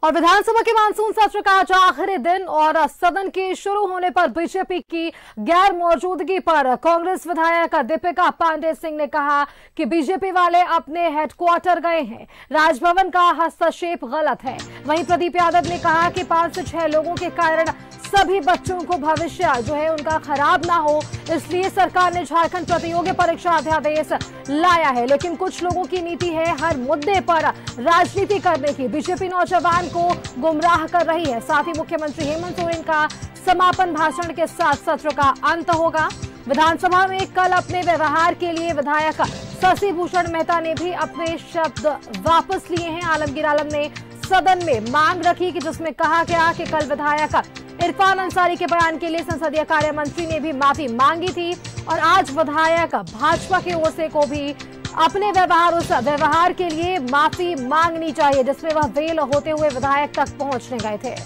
और विधानसभा के मानसून सत्र का आज आखिरी दिन और सदन के शुरू होने पर बीजेपी की गैर मौजूदगी पर कांग्रेस विधायक दीपिका पांडे सिंह ने कहा कि बीजेपी वाले अपने हेडक्वार्टर गए हैं, राजभवन का हस्तक्षेप गलत है। वहीं प्रदीप यादव ने कहा कि 5 से 6 लोगों के कारण सभी बच्चों को भविष्य जो है उनका खराब ना हो, इसलिए सरकार ने झारखंड प्रतियोगी परीक्षा अध्यादेश लाया है। लेकिन कुछ लोगों की नीति है हर मुद्दे पर राजनीति करने की। बीजेपी नौजवान को गुमराह कर रही है। साथ ही मुख्यमंत्री हेमंत सोरेन का समापन भाषण के साथ सत्र का अंत होगा। विधानसभा में कल अपने व्यवहार के लिए विधायक शशि भूषण मेहता ने भी अपने शब्द वापस लिए हैं। आलमगीर आलम ने सदन में मांग रखी कि जिसमें कहा गया कि कल विधायक इरफान अंसारी के बयान के लिए संसदीय कार्य मंत्री ने भी माफी मांगी थी और आज विधायक भाजपा की ओर से को भी अपने उस व्यवहार के लिए माफी मांगनी चाहिए जिसमें वह वेल होते हुए विधायक तक पहुंचने गए थे।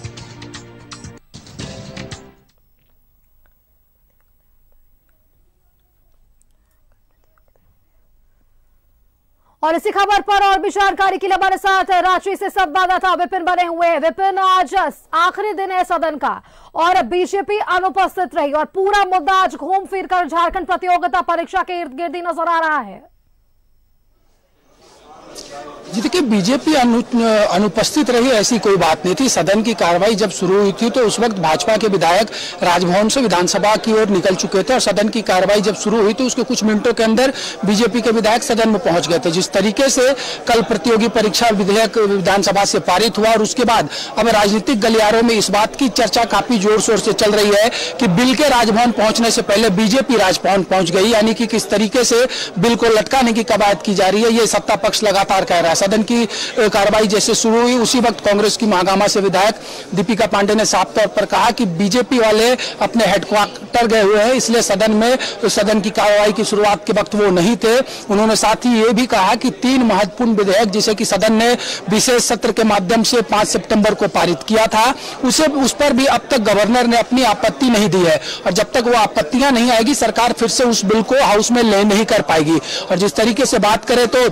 और इसी खबर पर और भी जानकारी के लिए हमारे साथ रांची से संवाददाता विपिन बने हुए हैं। विपिन, आज आखिरी दिन है सदन का और बीजेपी अनुपस्थित रही और पूरा मुद्दा आज घूम फिर कर झारखंड प्रतियोगिता परीक्षा के इर्द गिर्द नजर आ रहा है। जी देखिए, बीजेपी अनुपस्थित रही ऐसी कोई बात नहीं थी। सदन की कार्रवाई जब शुरू हुई थी तो उस वक्त भाजपा के विधायक राजभवन से विधानसभा की ओर निकल चुके थे और सदन की कार्रवाई जब शुरू हुई तो उसके कुछ मिनटों के अंदर बीजेपी के विधायक सदन में पहुंच गए थे। जिस तरीके से कल प्रतियोगी परीक्षा विधेयक विधानसभा से पारित हुआ और उसके बाद अब राजनीतिक गलियारों में इस बात की चर्चा काफी जोर शोर से चल रही है कि बिल के राजभवन पहुंचने से पहले बीजेपी राजभवन पहुंच गई, यानी कि किस तरीके से बिल को लटकाने की कवायद की जा रही है, ये सत्ता पक्ष लगातार कह रहा है। सदन की कार्रवाई जैसे शुरू हुई उसी वक्त कांग्रेस की महागामा से विधायक दीपिका पांडे ने साफ तौर पर कहा कि बीजेपी वाले अपने हेडक्वार्टर गए हुए हैं, इसलिए सदन की कार्रवाई की शुरुआत के वक्त वो नहीं थे। उन्होंने साथ ही ये भी कहा कि 3 महत्वपूर्ण विधेयक जिसे कि सदन ने विशेष सत्र के माध्यम से 5 सितंबर को पारित किया था उस पर भी अब तक गवर्नर ने अपनी आपत्ति नहीं दी है और जब तक वो आपत्तियां नहीं आएगी सरकार फिर से उस बिल को हाउस में ले नहीं कर पाएगी। और जिस तरीके से बात करें तो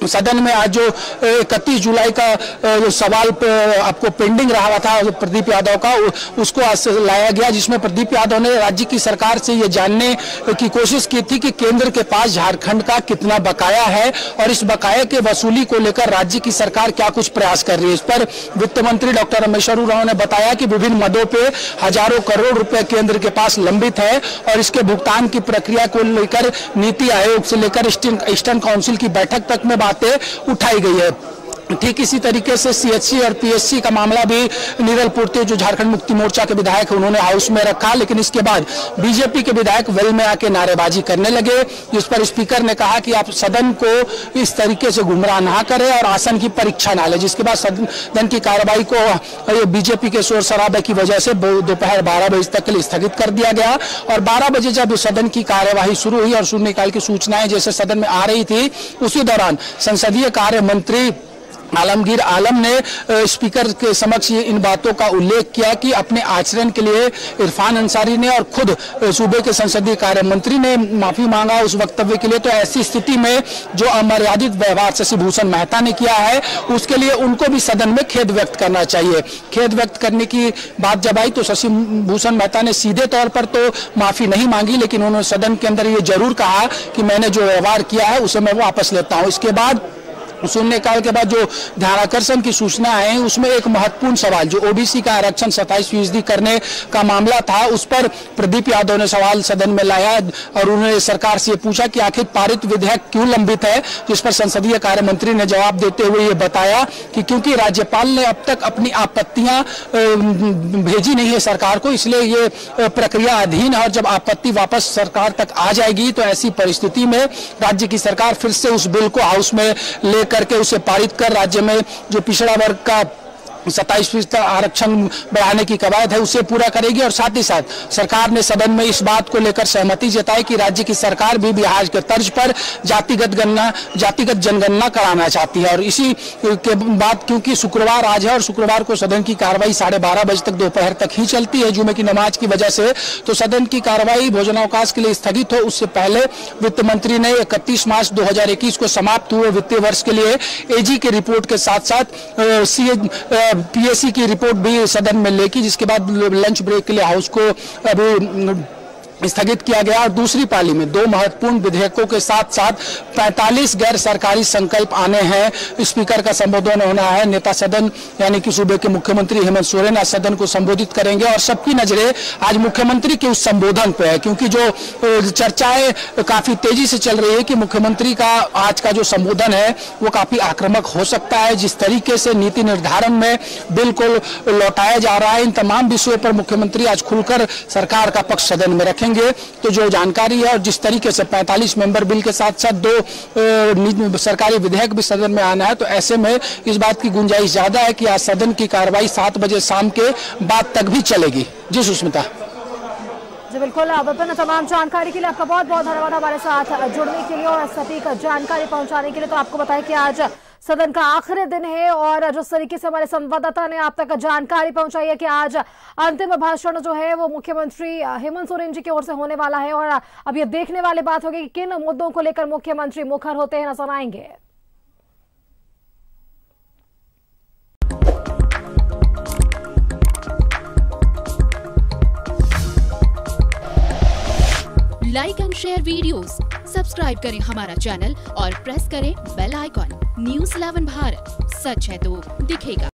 सदन में आज जो 31 जुलाई का जो सवाल आपको पेंडिंग रहा था प्रदीप यादव का, उसको आज लाया गया, जिसमें प्रदीप यादव ने राज्य की सरकार से ये जानने की कोशिश की थी कि केंद्र के पास झारखंड का कितना बकाया है और इस बकाया के वसूली को लेकर राज्य की सरकार क्या कुछ प्रयास कर रही है। इस पर वित्त मंत्री डॉक्टर रामेश्वर उरांव ने बताया कि विभिन्न मदों पे हजारों करोड़ रुपए केंद्र के पास लंबित है और इसके भुगतान की प्रक्रिया को लेकर नीति आयोग से लेकर ईस्टर्न काउंसिल की बैठक तक में बातें उठाई गई है। ठीक इसी तरीके से सीएचसी और पीएससी का मामला भी नीरल पूर्ति जो झारखंड मुक्ति मोर्चा के विधायक है उन्होंने हाउस में रखा, लेकिन इसके बाद बीजेपी के विधायक वेल में आके नारेबाजी करने लगे, जिस पर स्पीकर ने कहा कि आप सदन को इस तरीके से गुमराह ना करें और आसन की परीक्षा ना ले। जिसके बाद सदन की कार्रवाई को बीजेपी के शोर शराबे की वजह से दोपहर 12 बजे तक के लिए स्थगित कर दिया गया और 12 बजे जब सदन की कार्यवाही शुरू हुई और शून्यकाल की सूचनाएं जैसे सदन में आ रही थी उसी दौरान संसदीय कार्य मंत्री आलमगीर आलम ने स्पीकर के समक्ष इन बातों का उल्लेख किया कि अपने आचरण के लिए इरफान अंसारी ने और खुद सूबे के संसदीय कार्य मंत्री ने माफी मांगा उस वक्तव्य के लिए। तो ऐसी स्थिति में जो अमर्यादित व्यवहार शशि भूषण मेहता ने किया है उसके लिए उनको भी सदन में खेद व्यक्त करना चाहिए। खेद व्यक्त करने की बात जब आई तो शशि भूषण मेहता ने सीधे तौर पर तो माफी नहीं मांगी, लेकिन उन्होंने सदन के अंदर ये जरूर कहा कि मैंने जो व्यवहार किया है उसे मैं वापस लेता हूँ। इसके बाद शून्यकाल के बाद जो ध्यानाकर्षण की सूचना है उसमें एक महत्वपूर्ण सवाल जो ओबीसी का आरक्षण 27% करने का मामला था उस पर प्रदीप यादव ने सवाल सदन में लाया और उन्होंने सरकार से पूछा कि आखिर पारित विधेयक क्यों लंबित है, जिस पर संसदीय कार्य मंत्री ने जवाब देते हुए ये बताया कि क्योंकि राज्यपाल ने अब तक अपनी आपत्तियां भेजी नहीं है सरकार को, इसलिए ये प्रक्रिया अधीन है और जब आपत्ति वापस सरकार तक आ जाएगी तो ऐसी परिस्थिति में राज्य की सरकार फिर से उस बिल को हाउस में ले करके उसे पारित कर राज्य में जो पिछड़ा वर्ग का 27% आरक्षण बढ़ाने की कवायद है उसे पूरा करेगी। और साथ ही साथ सरकार ने सदन में इस बात को लेकर सहमति जताई कि राज्य की सरकार भी बिहार के तर्ज पर जातिगत जनगणना कराना चाहती है। और इसी के बाद क्योंकि शुक्रवार आज है और शुक्रवार को सदन की कार्रवाई 12:30 बजे तक दोपहर तक ही चलती है जुमे की नमाज की वजह से, तो सदन की कार्रवाई भोजनावकाश के लिए स्थगित हो उससे पहले वित्त मंत्री ने 31 मार्च 2021 को समाप्त हुए वित्तीय वर्ष के लिए एजी की रिपोर्ट के साथ साथ पीएससी की रिपोर्ट भी सदन में लेगी, जिसके बाद लंच ब्रेक के लिए हाउस को अभी स्थगित किया गया। और दूसरी पाली में 2 महत्वपूर्ण विधेयकों के साथ साथ 45 गैर सरकारी संकल्प आने हैं। स्पीकर का संबोधन होना है। नेता सदन यानी कि सूबे के मुख्यमंत्री हेमंत सोरेन आज सदन को संबोधित करेंगे और सबकी नजरें आज मुख्यमंत्री के उस संबोधन पे है, क्योंकि जो चर्चाएं काफी तेजी से चल रही है कि मुख्यमंत्री का आज का जो संबोधन है वो काफी आक्रामक हो सकता है। जिस तरीके से नीति निर्धारण में बिल को लौटाया जा रहा है, इन तमाम विषयों पर मुख्यमंत्री आज खुलकर सरकार का पक्ष सदन में रखेंगे। तो जो जानकारी है और जिस तरीके से 45 मेंबर बिल के साथ साथ 2 सरकारी विधेयक भी सदन में आना है, तो ऐसे में इस बात की गुंजाइश ज्यादा है कि आज सदन की कार्रवाई 7 बजे शाम के बाद तक भी चलेगी। जी सुष्मिता। जी बिल्कुल, विपिन, तमाम जानकारी के लिए आपका बहुत बहुत धन्यवाद हमारे साथ जुड़ने के लिए और सटीक जानकारी पहुंचाने के लिए। तो आपको बताएं कि आज सदन का आखिरी दिन है और जिस तरीके से हमारे संवाददाता ने आप तक जानकारी पहुंचाई है कि आज अंतिम भाषण जो है वो मुख्यमंत्री हेमंत सोरेन जी की ओर से होने वाला है। और अब ये देखने वाली बात होगी कि किन मुद्दों को लेकर मुख्यमंत्री मुखर होते हैं नजर आएंगे। Like and share videos, subscribe करें हमारा चैनल और प्रेस करें बेल आइकॉन। न्यूज़ 11 भारत, सच है तो दिखेगा।